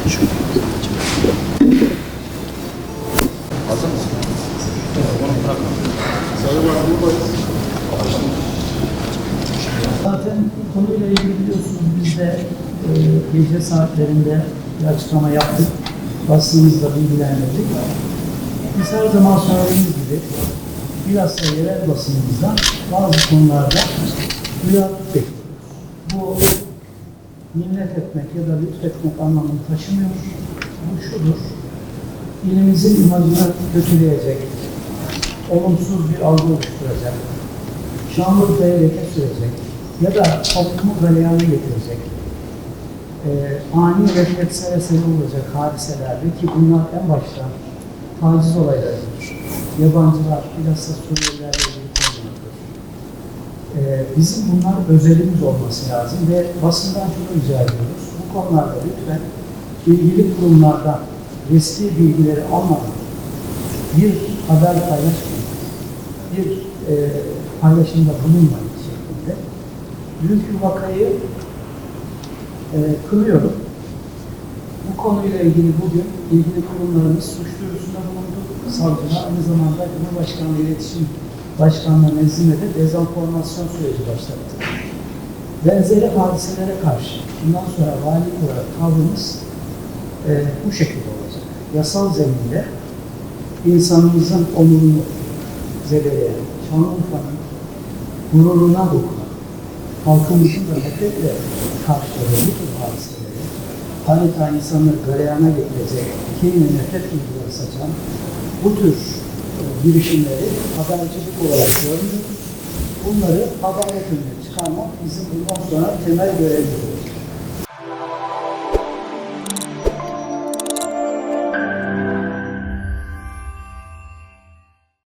Hazır mısın? Onu bırakalım. Zaten konuyla ilgili biliyorsunuz biz de gece saatlerinde bir açıklama yaptık. Basınımızla bilgilendirdik. Biz her zaman söylediğimiz gibi bilhassa yerel basınımızdan bazı konularda duyarlılık bekliyoruz. Bu minnet etmek ya da lütfetmek anlamını taşımıyor. Bu şudur, ilimizin imajını kötüleyecek, olumsuz bir algı oluşturacak, Şanlıurfa'ya leke sürecek ya da toplumu galeyana getirecek, ani reflekslere sebep olacak hadiselerde ki bunlar en başta taciz olaylarıdır. Yabancılar, bilhassa Suriyelilerle ilgili konulardır. Bizim bunlar özelimiz olması lazım ve basından şunu rica ediyoruz. Bu konularda lütfen ilgili kurumlardan resmi bilgileri almadan bir haber paylaşmayın, bir paylaşımda bulunmayın şeklinde. Dünkü vakayı kınıyorum. Bu konuyla ilgili bugün ilgili kurumlarımız suç duyurusunda bulundu. Savcılar aynı zamanda Cumhurbaşkanlığı İletişim Başkanlığı nezdinde de dezenformasyon süreci başlattı. Benzeri hadiselere karşı bundan sonra valilik olarak tavrımız bu şekilde olacak. Yasal zeminde insanımızın onurunu zedeleyen, Şanlıurfa'nın gururuna dokunan, halkımızın da nefretle karşıladığı bu tür hadiseleri, adeta insanları galeyana getirecek, kin ve nefret duyguları saçan bu tür girişimleri habercilik olarak görmüyoruz. Bunları adalet önüne çıkarmak bizim bundan sonra temel görevimiz.